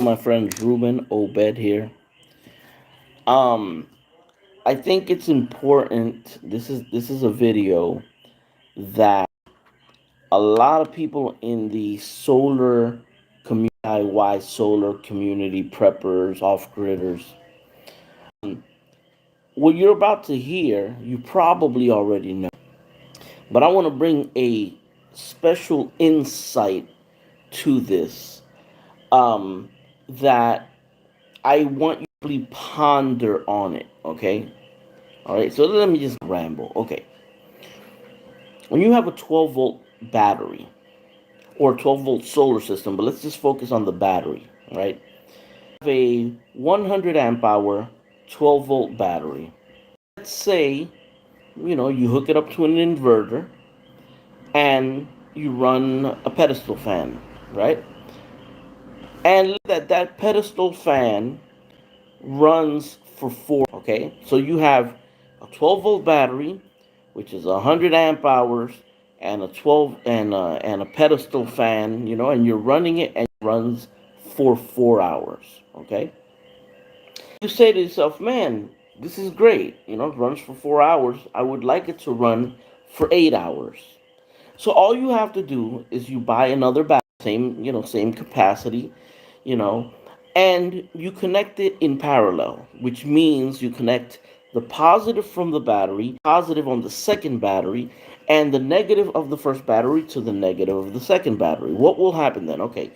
My friend Ruben Obed here. Um, I think it's important. This is a video that a lot of people in the solar community, DIY solar community, preppers, off gridders. What you're about to hear, you probably already know, but I want to bring a special insight to this. Um, that I want you to really ponder on it. Okay. All right, so let me just ramble. Okay, when you have a 12-volt battery or 12-volt solar system, but let's just focus on the battery, right? Have a 100 amp hour 12-volt battery. Let's say, you hook it up to an inverter and you run a pedestal fan, right? And that pedestal fan runs for 4. Okay, so you have a 12-volt battery, which is 100 amp hours, and a 12 and a pedestal fan, and you're running it, and it runs for 4 hours. Okay, you say to yourself, man, this is great. It runs for 4 hours. I would like it to run for 8 hours. So all you have to do is you buy another battery, same capacity, you know, and you connect it in parallel, which means you connect the positive from the battery, positive on the second battery, and the negative of the first battery to the negative of the second battery. What will happen then? Okay,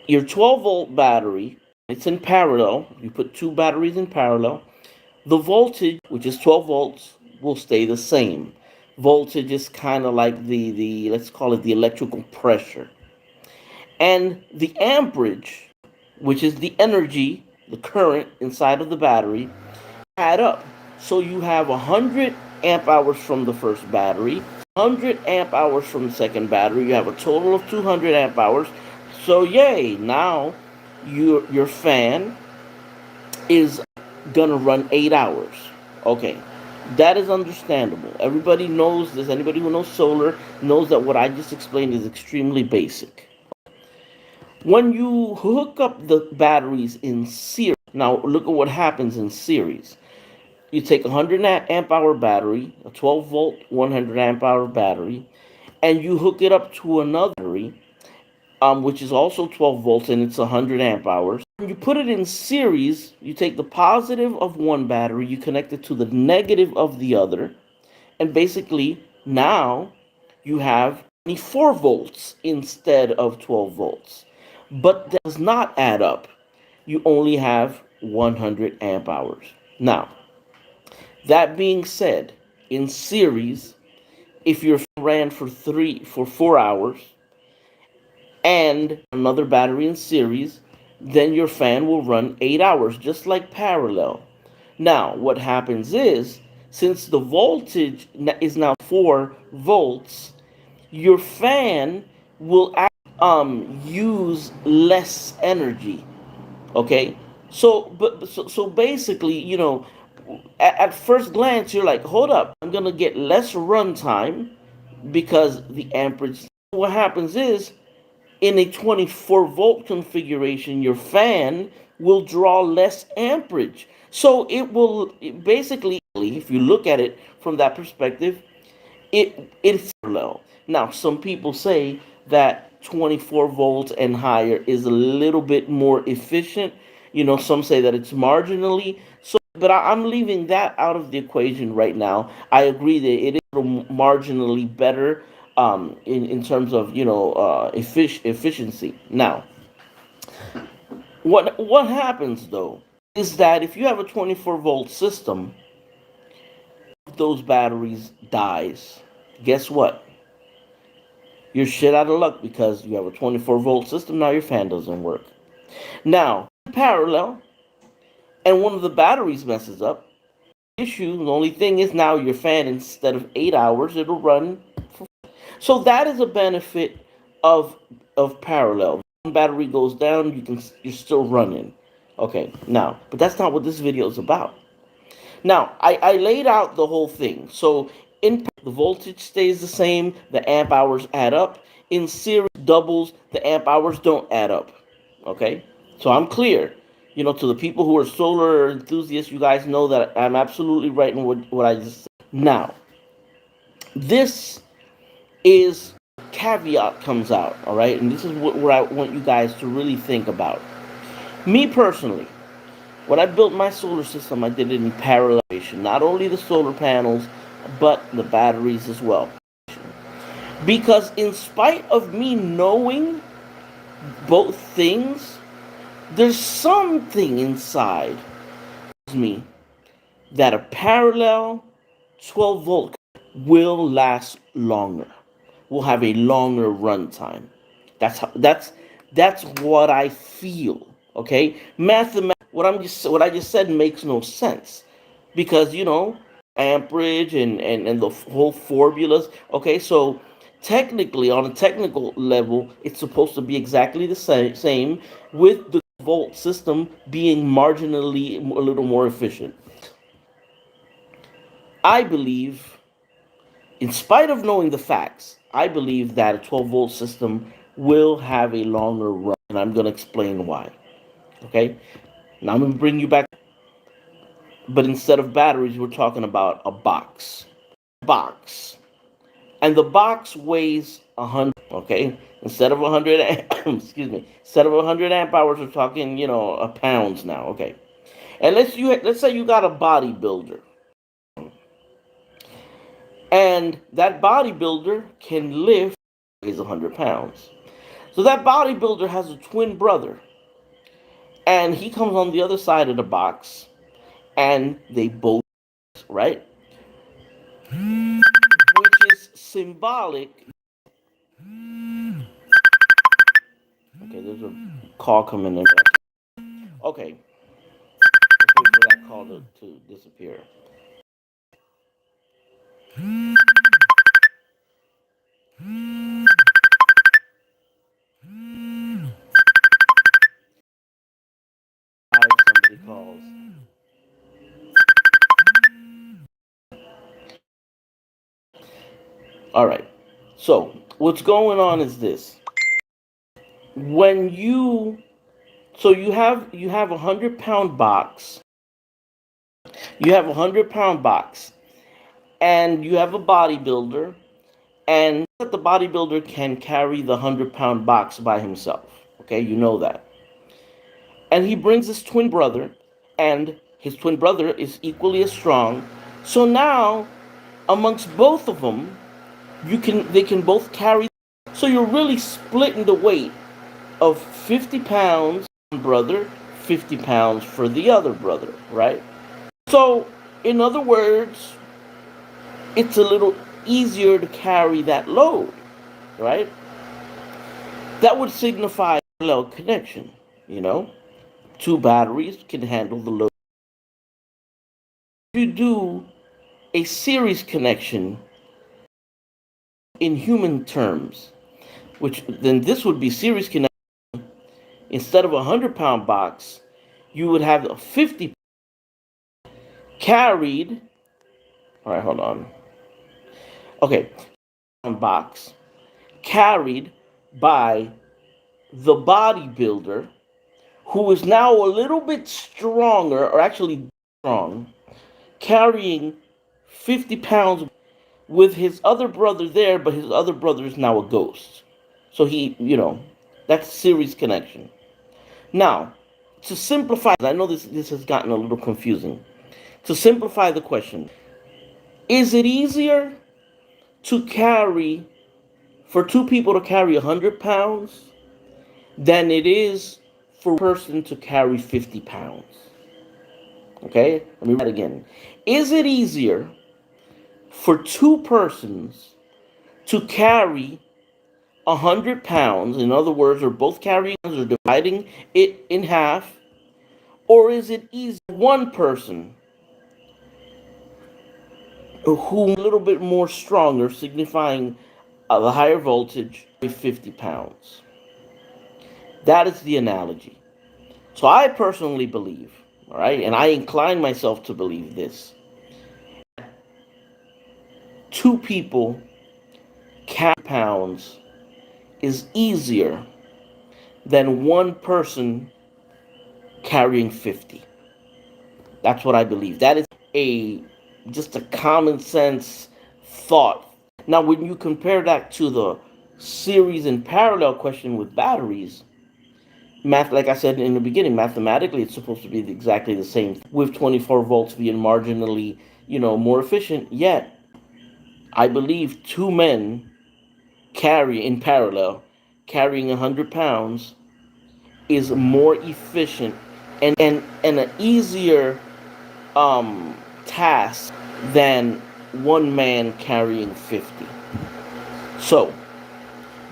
your 12-volt battery, it's in parallel. You put two batteries in parallel. The voltage, which is 12 volts, will stay the same. Voltage is kind of like the let's call it the electrical pressure. And the amperage, which is the energy, the current inside of the battery, add up. So you have 100 amp hours from the first battery, 100 amp hours from the second battery. You have a total of 200 amp hours. So yay, now your fan is gonna run 8 hours. Okay, that is understandable. Everybody knows this. Anybody who knows solar knows that what I just explained is extremely basic. When you hook up the batteries in series, now look at what happens in series. You take a 100 amp hour battery, a 12 volt 100 amp hour battery, and you hook it up to another battery, which is also 12 volts and it's 100 amp hours. When you put it in series, you take the positive of one battery, you connect it to the negative of the other, and basically now you have 24 volts instead of 12 volts. But that does not add up. You only have 100 amp hours. Now, that being said, in series, if your ran for 4 hours and another battery in series, then your fan will run 8 hours, just like parallel. Now, what happens is, since the voltage is now 4 volts, your fan will use less energy. Okay, so basically, at first glance, you're like, hold up, I'm gonna get less runtime because the amperage. What happens is, in a 24-volt configuration, your fan will draw less amperage. So basically, if you look at it from that perspective, it's parallel. Now, some people say that 24 volts and higher is a little bit more efficient. Some say that it's marginally. So, but I'm leaving that out of the equation right now. I agree that it is marginally better in terms of efficiency. Now, what happens though is that if you have a 24-volt system, if those batteries dies, guess what? You're shit out of luck because you have a 24-volt system. Now your fan doesn't work. Now, in parallel, and one of the batteries messes up. The only thing is now your fan, instead of 8 hours, it'll run. So that is a benefit of parallel. One battery goes down, you're still running. Okay, now, but that's not what this video is about. Now, I laid out the whole thing. So in the voltage stays the same, the amp hours add up. In series doubles, the amp hours don't add up. Okay? So I'm clear. To the people who are solar enthusiasts, you guys know that I'm absolutely right in what I just said. Now, this is caveat comes out, all right? And this is what I want you guys to really think about. Me personally, when I built my solar system, I did it in parallel, not only the solar panels, but the batteries as well. Because in spite of me knowing both things, there's something inside me that a parallel 12 volt will last longer, will have a longer runtime. That's what I feel. Okay, mathematically, what I just said makes no sense because amperage and the whole formulas. Okay, so technically, on a technical level, it's supposed to be exactly the same with the volt system being marginally a little more efficient. I believe, in spite of knowing the facts, I believe that a 12 volt system will have a longer run, and I'm going to explain why. Okay? Now I'm going to bring you back, but instead of batteries, we're talking about a box. Box. And the box weighs 100, okay? Instead of 100, excuse me, instead of 100 amp hours, we're talking, a pounds now, okay? And let's say you got a bodybuilder, and that bodybuilder can lift is 100 pounds. So that bodybuilder has a twin brother, and he comes on the other side of the box, and they both, right? Which is symbolic. Okay, there's a call coming in. Okay, let's wait for that call to disappear. Somebody calls. All right. So what's going on is this: when you have 100 pound box, you have 100 pound box, and you have a bodybuilder, and the bodybuilder can carry the 100 pound box by himself. Okay, you know that. And he brings his twin brother, and his twin brother is equally as strong. So now, amongst both of them, they can both carry. So you're really splitting the weight of 50 pounds for one brother, 50 pounds for the other brother, right? So, in other words, it's a little easier to carry that load, right? That would signify a parallel connection, you know? Two batteries can handle the load. If you do a series connection in human terms, which then this would be series connection, instead of a 100 pound box, you would have a 50 carried. All right, hold on. Okay, box carried by the bodybuilder who is now a little bit stronger, or actually strong, carrying 50 pounds with his other brother there, but his other brother is now a ghost. So that's series connection. Now, to simplify, I know this has gotten a little confusing. To simplify the question, is it easier to carry, for two people to carry 100 pounds than it is for a person to carry 50 pounds? Okay, let me read that again. Is it easier for two persons to carry 100 pounds? In other words, are both carrying or dividing it in half, or is it easier for one person who a little bit more stronger, signifying the higher voltage, 50 pounds? That is the analogy. So I personally believe, all right, and I incline myself to believe this: two people carry pounds is easier than one person carrying 50. That's what I believe. That is a just a common sense thought. Now, when you compare that to the series and parallel question with batteries, math, like I said in the beginning, mathematically it's supposed to be exactly the same. With 24 volts being marginally, more efficient, yet I believe two men carry in parallel, carrying 100 pounds is more efficient and an easier task than one man carrying 50. So,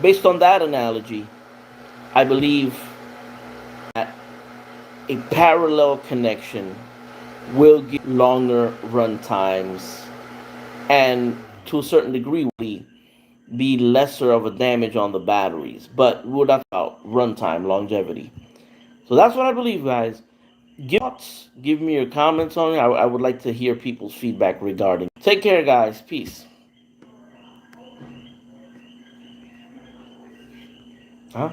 based on that analogy, I believe that a parallel connection will give longer run times and to a certain degree be lesser of a damage on the batteries. But we're not about runtime, longevity. So that's what I believe, guys. Give me your comments on it. I would like to hear people's feedback regarding. Take care, guys. Peace. Huh?